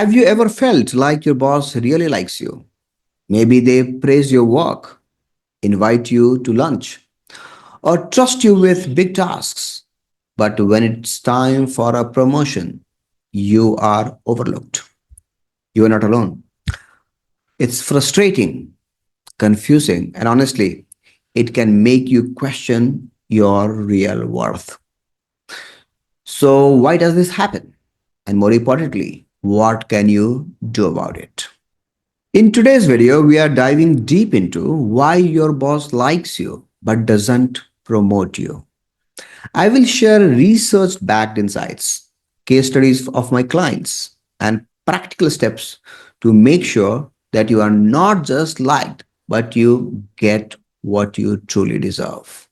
Have you ever felt like your boss really likes you? Maybe they praise your work, invite you to lunch, or trust you with big tasks. But when it's time for a promotion, you are overlooked. You are not alone. It's frustrating, confusing, and honestly, it can make you question your real worth. So, why does this happen? And more importantly, what can you do about it? In today's video, we are diving deep into why your boss likes you but doesn't promote you. I will share research backed insights, case studies of my clients, and practical steps to make sure that you are not just liked, but you get what you truly deserve.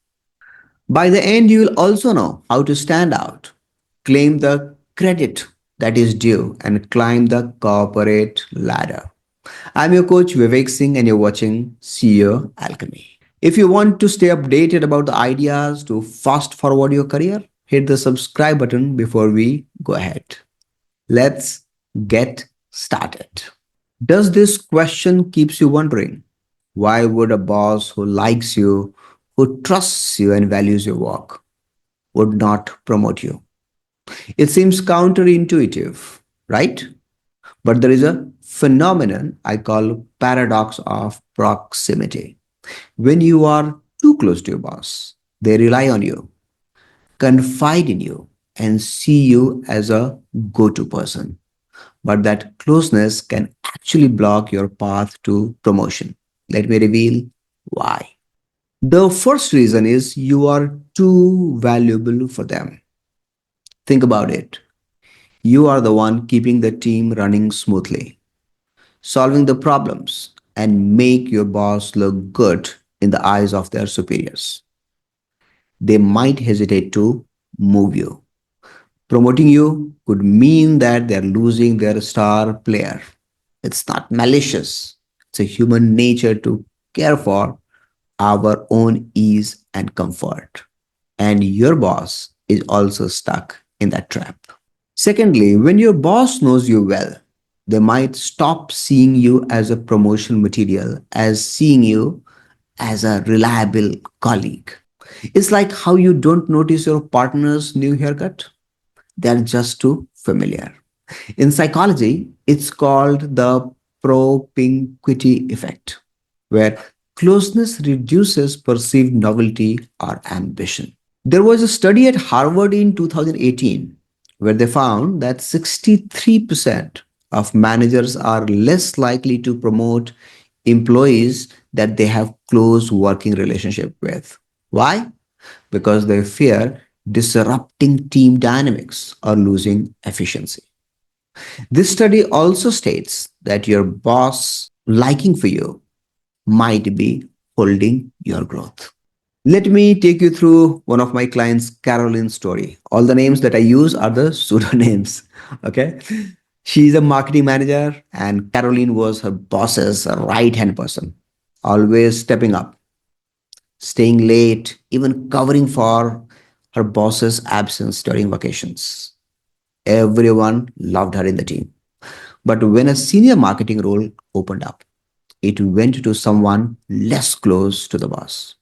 By the end, you will also know how to stand out, claim the credit that is due, and climb the corporate ladder. I'm your coach Vivek Singh, and you're watching CEO Alchemy. If you want to stay updated about the ideas to fast forward your career, hit the subscribe button before we go ahead. Let's get started. Does this question keeps you wondering? Why would a boss who likes you, who trusts you and values your work, would not promote you? It seems counterintuitive, right? But there is a phenomenon I call paradox of proximity. When you are too close to your boss, they rely on you, confide in you, and see you as a go to person. But that closeness can actually block your path to promotion. Let me reveal why. The first reason is you are too valuable for them. Think about it. You are the one keeping the team running smoothly, solving the problems, and make your boss look good in the eyes of their superiors. They might hesitate to move you. Promoting you could mean that they're losing their star player. It's not malicious, it's a human nature to care for our own ease and comfort. And your boss is also stuck in that trap. Secondly, when your boss knows you well, they might stop seeing you as a promotion material, as seeing you as a reliable colleague. It's like how you don't notice your partner's new haircut. They're just too familiar. In psychology, it's called the propinquity effect, where closeness reduces perceived novelty or ambition. There was a study at Harvard in 2018 where they found that 63% of managers are less likely to promote employees that they have close working relationship with. Why? Because they fear disrupting team dynamics or losing efficiency. This study also states that your boss liking for you might be holding your growth. Let me take you through one of my clients, Caroline's story. All the names that I use are the pseudonyms. Okay. She's a marketing manager, and Caroline was her boss's right hand person, always stepping up, staying late, even covering for her boss's absence during vacations. Everyone loved her in the team. But when a senior marketing role opened up, it went to someone less close to the boss,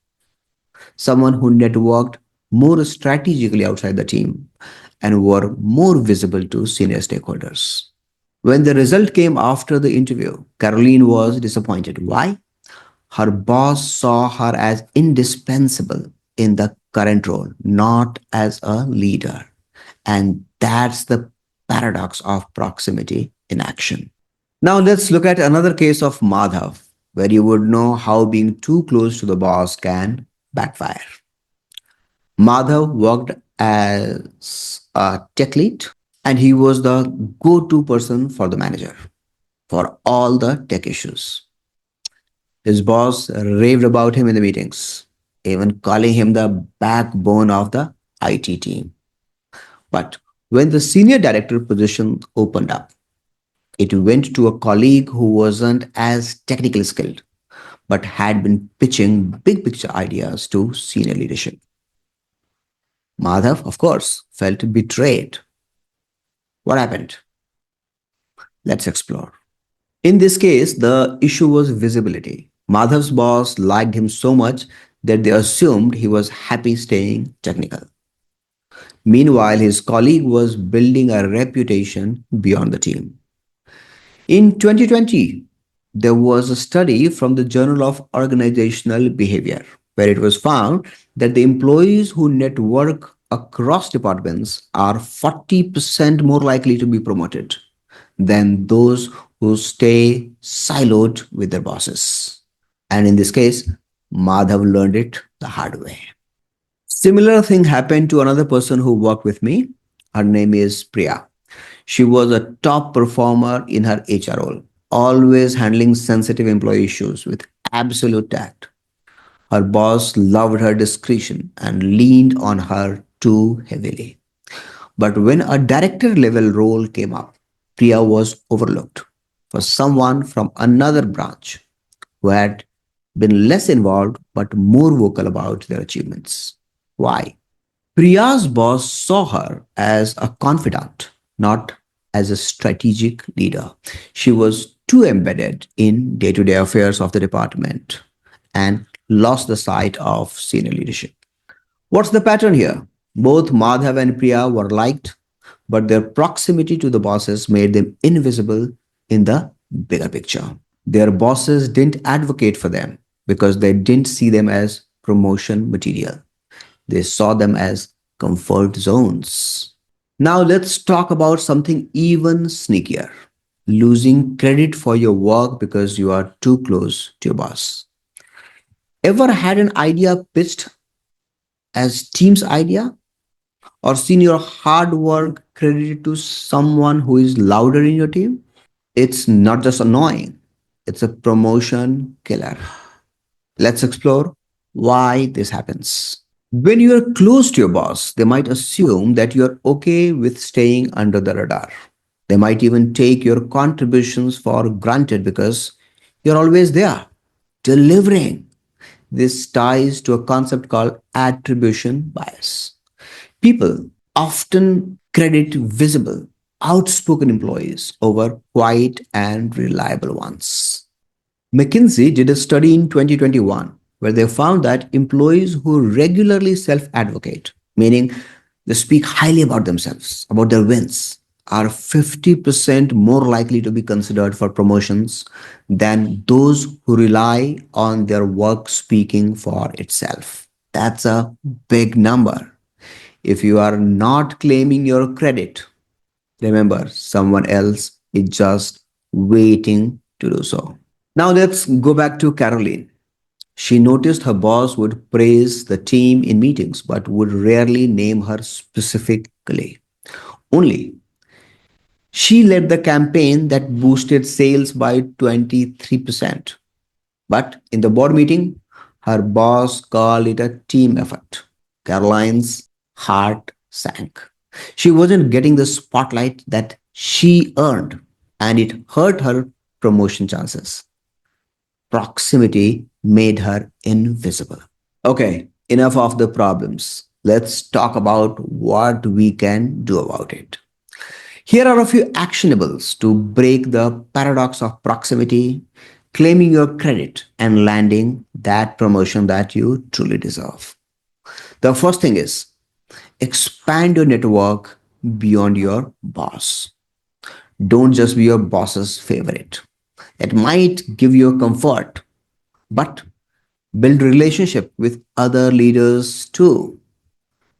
someone who networked more strategically outside the team and were more visible to senior stakeholders. When the result came after the interview, Caroline was disappointed. Why? Her boss saw her as indispensable in the current role, not as a leader. And that's the paradox of proximity in action. Now let's look at another case of Madhav, where you would know how being too close to the boss can backfire. Madhav worked as a tech lead, and he was the go to person for the manager for all the tech issues. His boss raved about him in the meetings, even calling him the backbone of the IT team. But when the senior director position opened up, it went to a colleague who wasn't as technically skilled, but had been pitching big picture ideas to senior leadership. Madhav, of course, felt betrayed. What happened? Let's explore. In this case, the issue was visibility. Madhav's boss liked him so much that they assumed he was happy staying technical. Meanwhile, his colleague was building a reputation beyond the team. In 2020, there was a study from the Journal of Organizational Behavior where it was found that the employees who network across departments are 40% more likely to be promoted than those who stay siloed with their bosses. And in this case, Madhav learned it the hard way. Similar thing happened to another person who worked with me. Her name is Priya. She was a top performer in her HR role, always handling sensitive employee issues with absolute tact. Her boss loved her discretion and leaned on her too heavily. But when a director level role came up, Priya was overlooked for someone from another branch who had been less involved but more vocal about their achievements. Why? Priya's boss saw her as a confidant, not as a strategic leader. She was too embedded in day to day affairs of the department and lost the sight of senior leadership. What's the pattern here? Both Madhav and Priya were liked, but their proximity to the bosses made them invisible in the bigger picture. Their bosses didn't advocate for them because they didn't see them as promotion material. They saw them as comfort zones. Now let's talk about something even sneakier: losing credit for your work because you are too close to your boss. Ever had an idea pitched as team's idea or seen your hard work credited to someone who is louder in your team? It's not just annoying, it's a promotion killer. Let's explore why this happens. When you are close to your boss, they might assume that you're okay with staying under the radar. They might even take your contributions for granted because you're always there, delivering. This ties to a concept called attribution bias. People often credit visible, outspoken employees over quiet and reliable ones. McKinsey did a study in 2021 where they found that employees who regularly self advocate, meaning they speak highly about themselves, about their wins, are 50% more likely to be considered for promotions than those who rely on their work speaking for itself. That's a big number. If you are not claiming your credit, remember someone else is just waiting to do so. Now let's go back to Caroline. She noticed her boss would praise the team in meetings but would rarely name her specifically. Only she led the campaign that boosted sales by 23%. But in the board meeting, her boss called it a team effort. Caroline's heart sank. She wasn't getting the spotlight that she earned, and it hurt her promotion chances. Proximity made her invisible. Okay, enough of the problems. Let's talk about what we can do about it. Here are a few actionables to break the paradox of proximity, claiming your credit, and landing that promotion that you truly deserve. The first thing is expand your network beyond your boss. Don't just be your boss's favorite. It might give you comfort, but build relationship with other leaders too.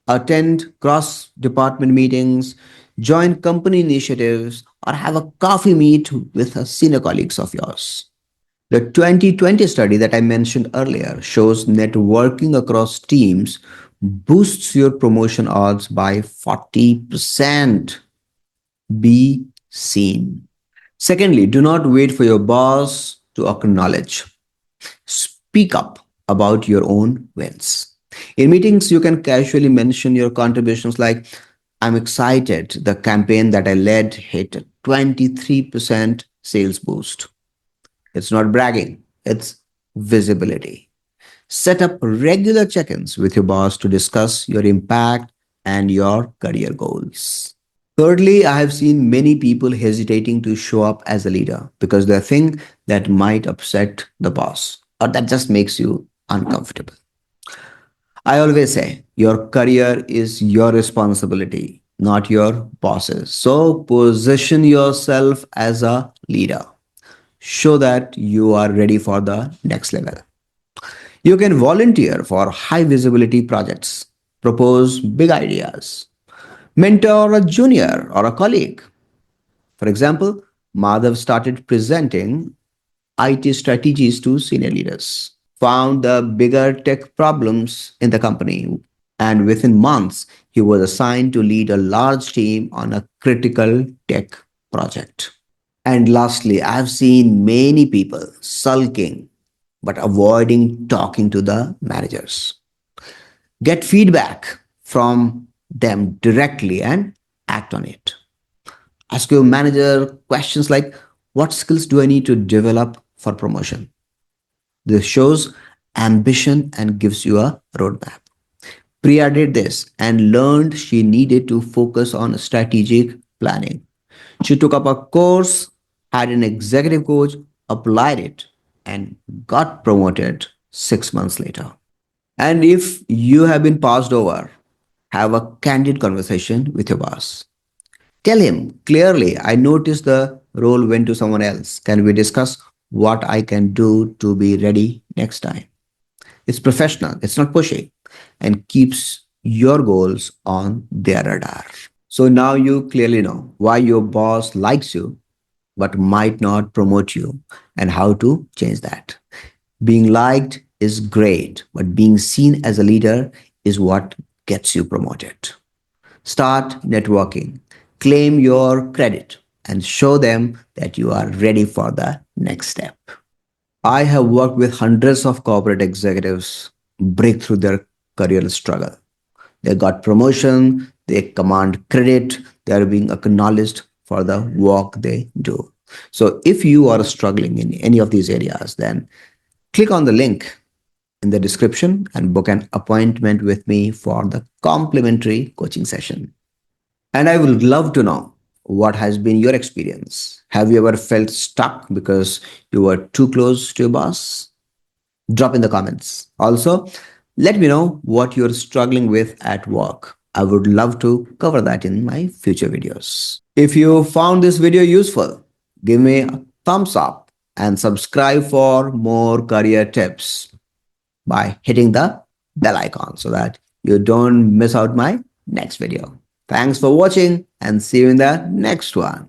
Attend cross department meetings, join company initiatives, or have a coffee meet with senior colleagues of yours. The 2020 study that I mentioned earlier shows networking across teams boosts your promotion odds by 40%. Be seen. Secondly, do not wait for your boss to acknowledge. Speak up about your own wins. In meetings, you can casually mention your contributions like, I'm excited the campaign that I led hit a 23% sales boost. It's not bragging, it's visibility. Set up regular check ins with your boss to discuss your impact and your career goals. Thirdly, I have seen many people hesitating to show up as a leader because they think that might upset the boss or that just makes you uncomfortable. I always say your career is your responsibility, not your boss's. So position yourself as a leader. Show that you are ready for the next level. You can volunteer for high visibility projects, propose big ideas, mentor a junior or a colleague. For example, Madhav started presenting IT strategies to senior leaders, found the bigger tech problems in the company, and within months, he was assigned to lead a large team on a critical tech project. And lastly, I've seen many people sulking but avoiding talking to the managers. Get feedback from them directly and act on it. Ask your manager questions like, what skills do I need to develop for promotion? This shows ambition and gives you a roadmap. Priya did this and learned she needed to focus on strategic planning. She took up a course, had an executive coach, applied it, and got promoted 6 months later. And if you have been passed over, have a candid conversation with your boss. Tell him clearly, I noticed the role went to someone else. Can we discuss what I can do to be ready next time? It's professional, it's not pushy, and keeps your goals on their radar. So now you clearly know why your boss likes you but might not promote you and how to change that. Being liked is great, but being seen as a leader is what gets you promoted. Start networking, claim your credit, and show them that you are ready for the next step. I have worked with hundreds of corporate executives break through their career struggle. They got promotion, they command credit, they are being acknowledged for the work they do. So if you are struggling in any of these areas, then click on the link in the description and book an appointment with me for the complimentary coaching session. And I would love to know what has been your experience. Have you ever felt stuck because you were too close to your boss? Drop in the comments. Also, let me know what you're struggling with at work. I would love to cover that in my future videos. If you found this video useful, give me a thumbs up and subscribe for more career tips by hitting the bell icon so that you don't miss out my next video. Thanks for watching and see you in the next one.